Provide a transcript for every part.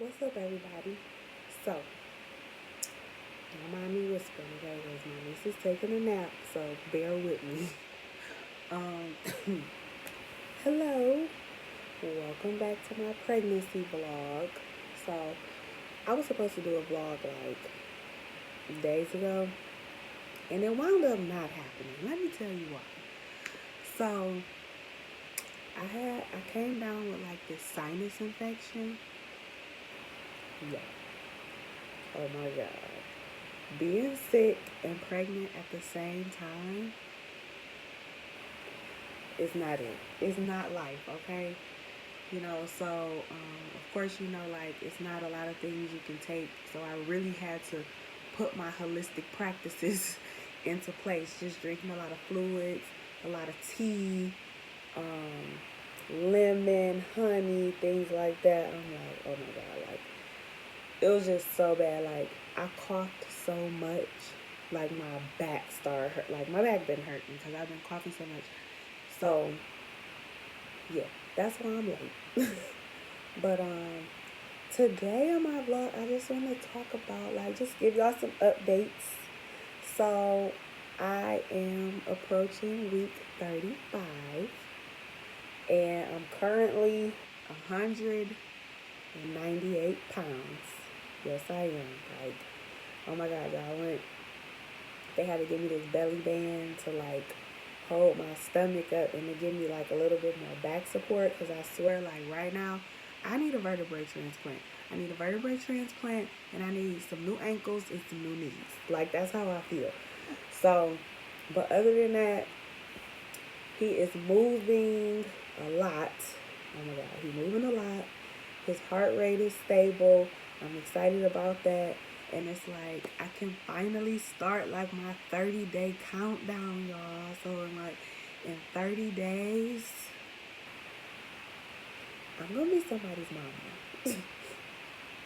What's up, everybody? So, don't mind me whispering, okay? Because my niece is taking a nap, so bear with me. Um, Hello, welcome back to my pregnancy vlog. So, I was supposed to do a vlog like days ago, and it wound up not happening. Let me tell you why. So, I came down with like this sinus infection. Yeah. Oh my god. Being sick and pregnant at the same time is not it. It's not life, okay? Of course, like it's not a lot of things you can take. So I really had to put my holistic practices into place. Just drinking a lot of fluids, a lot of tea, lemon, honey, things like that. I'm like, oh my god, like it was just so bad. Like I coughed so much, like my back started hurt. Like my back been hurting because I've been coughing so much. So yeah, that's why I'm late. But today on my vlog, I just want to talk about like just give y'all some updates. So I am approaching week 35, and I'm currently 198 pounds. Yes, I am. Like, oh my God, y'all went. They had to give me this belly band to like hold my stomach up and to give me like a little bit more back support because I swear, like right now, I need a vertebrae transplant. I need a vertebrae transplant and I need some new ankles and some new knees. Like, that's how I feel. So, but other than that, he is moving a lot. Oh my God, he's moving a lot. His heart rate is stable. I'm excited about that. And it's like I can finally start like my 30-day countdown, y'all. So in 30 days, I'm gonna be somebody's mama.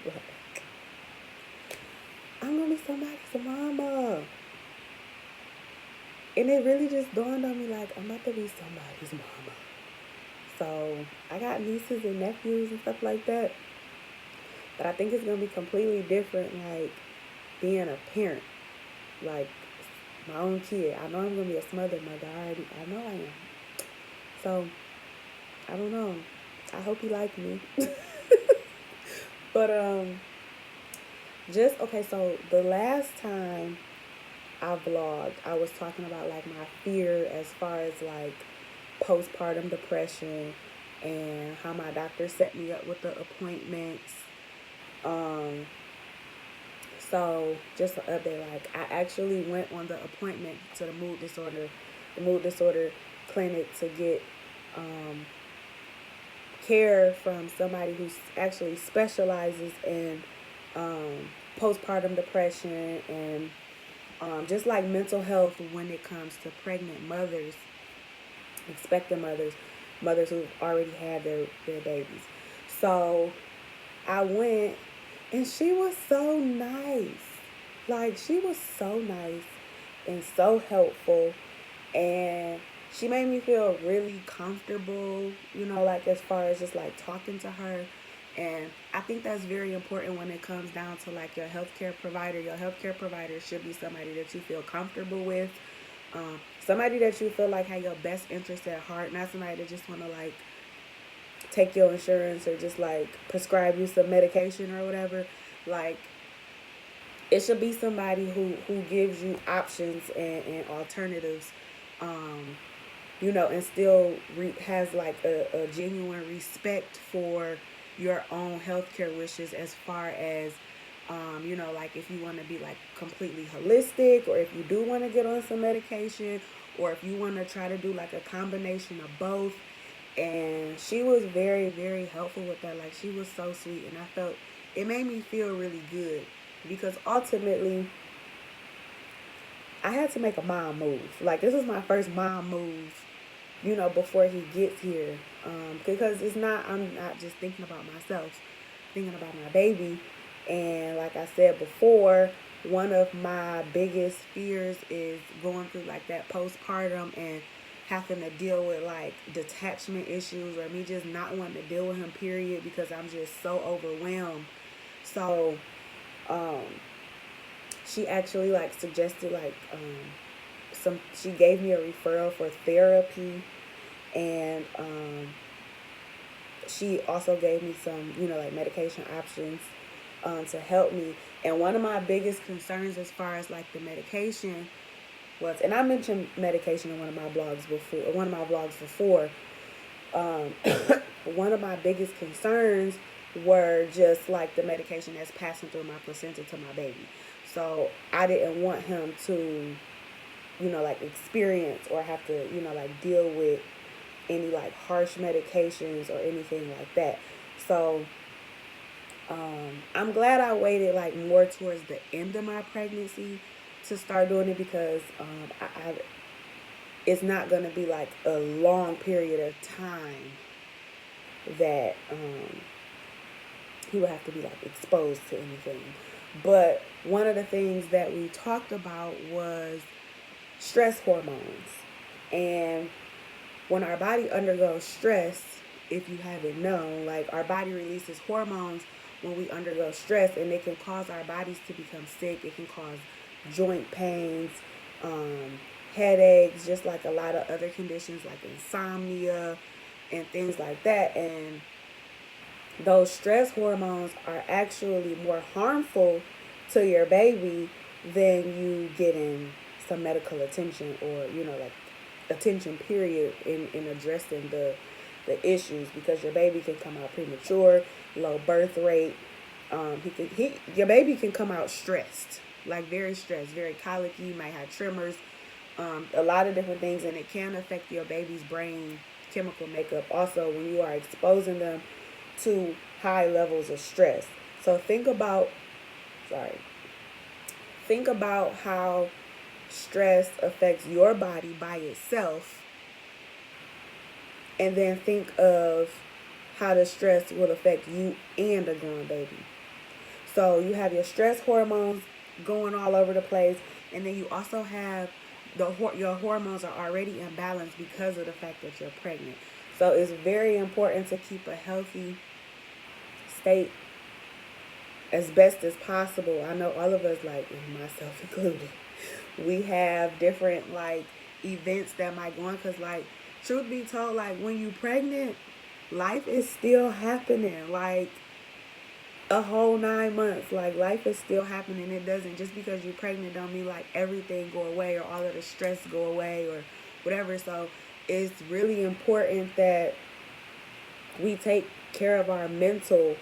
Like, I'm gonna be somebody's mama. And it really just dawned on me like I'm about to be somebody's mama. So I got nieces and nephews and stuff like that. But I think it's gonna be completely different, like being a parent, like my own kid. I know I'm gonna be a smothered mother. I know I am. So I don't know. I hope he like me. But just okay. So the last time I vlogged, I was talking about like my fear as far as like postpartum depression and how my doctor set me up with the appointments. Um, So just an update, like I actually went on the appointment to the mood disorder clinic to get um, care from somebody who actually specializes in um, postpartum depression and just like mental health when it comes to pregnant mothers, expectant mothers, mothers who've already had their babies. So I went and she was so nice. Like, she was so nice and so helpful. And she made me feel really comfortable, like as far as just like talking to her. And I think that's very important when it comes down to like your healthcare provider. Your healthcare provider should be somebody that you feel comfortable with, somebody that you feel like had your best interest at heart, not somebody that just want to like take your insurance or just like prescribe you some medication or whatever. Like, it should be somebody who gives you options and alternatives, um, and still has like a genuine respect for your own healthcare wishes as far as, like if you want to be like completely holistic or if you do want to get on some medication or if you want to try to do like a combination of both. And she was very, very helpful with that. Like, she was so sweet. And I felt it made me feel really good because ultimately I had to make a mom move. Like, this was my first mom move, before he gets here. Because I'm not just thinking about myself, thinking about my baby. And like I said before, one of my biggest fears is going through like that postpartum and having to deal with like detachment issues or me just not wanting to deal with him, period, because I'm just so overwhelmed So um, she actually like suggested like she gave me a referral for therapy, and she also gave me some, like medication options to help me. And one of my biggest concerns as far as like the medication was, and I mentioned medication in one of my vlogs before. Um, one of my biggest concerns were just like the medication that's passing through my placenta to my baby. So I didn't want him to, like experience or have to, like deal with any like harsh medications or anything like that. So I'm glad I waited like more towards the end of my pregnancy to start doing it, because it's not going to be like a long period of time that he would have to be like exposed to anything. But one of the things that we talked about was stress hormones. And when our body undergoes stress, if you haven't known, like our body releases hormones when we undergo stress, and it can cause our bodies to become sick. It can cause joint pains, um, headaches, just like a lot of other conditions like insomnia and things like that. And those stress hormones are actually more harmful to your baby than you getting some medical attention, or like attention period in addressing the issues, because your baby can come out premature, low birth rate. Your baby can come out stressed, like very stressed, very colicky. You might have tremors, a lot of different things, and it can affect your baby's brain chemical makeup also when you are exposing them to high levels of stress. So think about how stress affects your body by itself, and then think of how the stress will affect you and a growing baby. So you have your stress hormones going all over the place, and then you also have your hormones are already imbalanced because of the fact that you're pregnant. So it's very important to keep a healthy state as best as possible. I know all of us, like myself included, we have different like events that might go on, because like truth be told, like when you pregnant, life is still happening, like a whole 9 months. Like life is still happening. It doesn't, just because you're pregnant don't mean like everything go away or all of the stress go away or whatever. So it's really important that we take care of our mental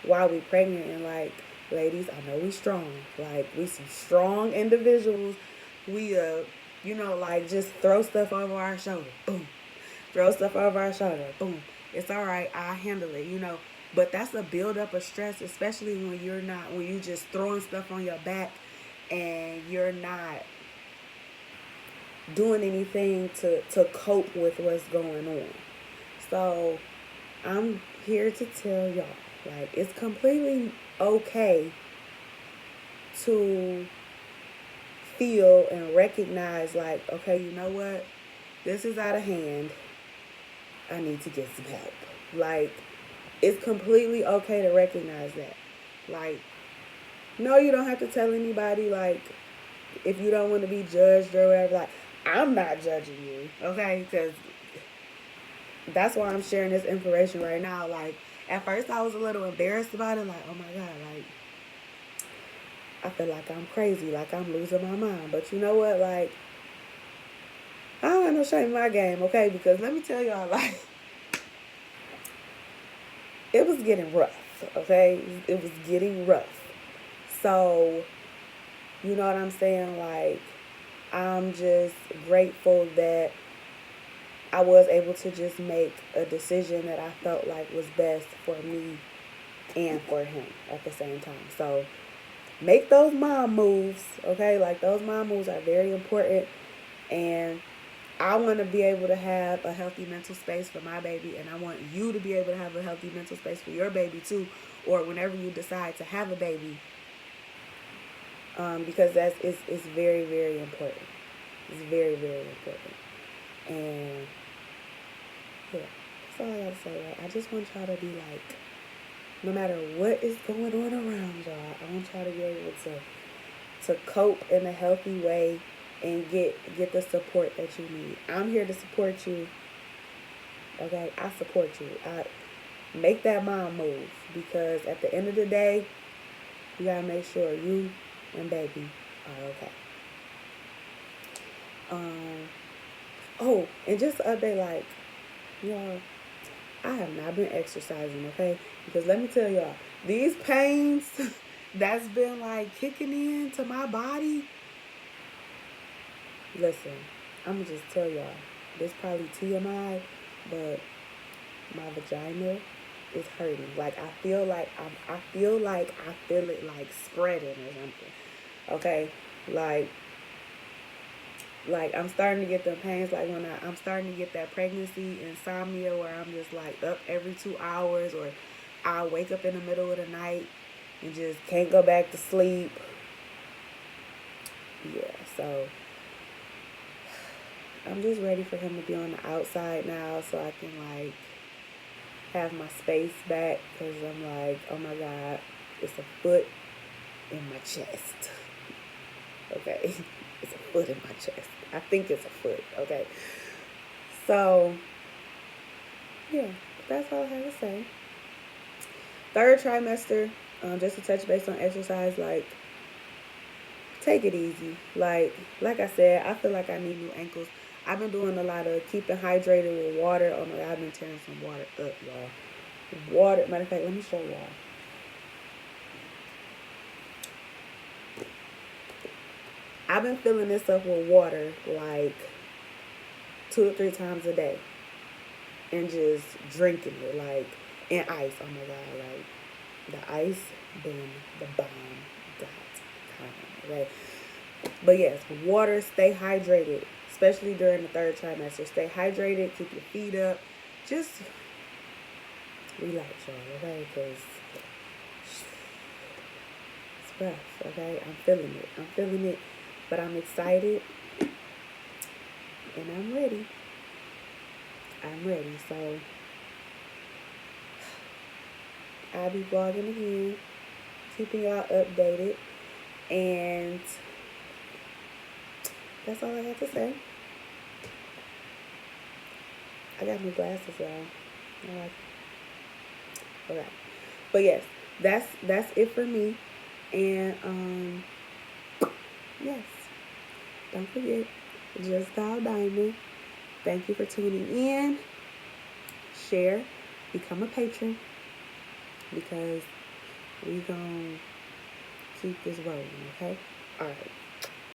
while we pregnant. And like, ladies, I know we strong, like we some strong individuals. We like just throw stuff over our shoulder, boom, throw stuff over our shoulder, boom, it's all right, I'll handle it, but that's a buildup of stress, especially when you just throwing stuff on your back and you're not doing anything to cope with what's going on. So I'm here to tell y'all, like, it's completely okay to feel and recognize, like, okay, you know what? This is out of hand. I need to get some help. Like, it's completely okay to recognize that. Like, no, you don't have to tell anybody, like, if you don't want to be judged or whatever. Like, I'm not judging you, okay? Because that's why I'm sharing this information right now. Like, at first I was a little embarrassed about it. Like, oh my God, like, I feel like I'm crazy, like I'm losing my mind. But you know what? Like, I don't have no shame in my game, okay? Because let me tell y'all, like, it was getting rough, okay? It was getting rough. So, you know what I'm saying? Like, I'm just grateful that I was able to just make a decision that I felt like was best for me and for him at the same time. So, make those mom moves, okay? Like, those mom moves are very important. And I want to be able to have a healthy mental space for my baby, and I want you to be able to have a healthy mental space for your baby too, or whenever you decide to have a baby, because it's very, very important. It's very, very important. And yeah, that's all I gotta say. Like, I just want y'all to be like no matter what is going on around y'all, I want y'all to be able to cope in a healthy way and get the support that you need. I'm here to support you. Okay, I support you. I make that mom move, because at the end of the day, you gotta make sure you and baby are okay. Um. Oh, and just to update, like, y'all, I have not been exercising, okay? Because let me tell y'all, these pains that's been like kicking in to my body. Listen, I'm gonna just tell y'all, this probably TMI, but my vagina is hurting. Like I feel it like spreading or something. Okay, like I'm starting to get the pains, like when I'm starting to get that pregnancy insomnia where I'm just like up every 2 hours, or I'll wake up in the middle of the night and just can't go back to sleep. Yeah, so I'm just ready for him to be on the outside now so I can like have my space back, because I'm like, oh my God, it's a foot in my chest. Okay, it's a foot in my chest. I think it's a foot. Okay, so yeah, that's all I have to say. Third trimester, just to touch base on exercise, like take it easy. Like I said, I feel like I need new ankles. I've been doing a lot of keeping hydrated with water. Oh my God, I've been tearing some water up, y'all. Water. Matter of fact, let me show y'all. I've been filling this up with water like 2 to 3 times a day, and just drinking it, like, and ice. Oh my God, like the ice been the bomb dot com. Okay, but yes, water. Stay hydrated, especially during the third trimester. Stay hydrated. Keep your feet up. Just relax, y'all. Okay, because it's rough. Okay, I'm feeling it. I'm feeling it, but I'm excited and I'm ready. I'm ready. So I'll be vlogging again, keeping y'all updated, and that's all I have to say. I got new glasses, y'all. I like it. Okay. But yes, that's it for me. And yes, don't forget, just dial diamond. Thank you for tuning in. Share, become a patron, because we gonna keep this rolling, okay? All right.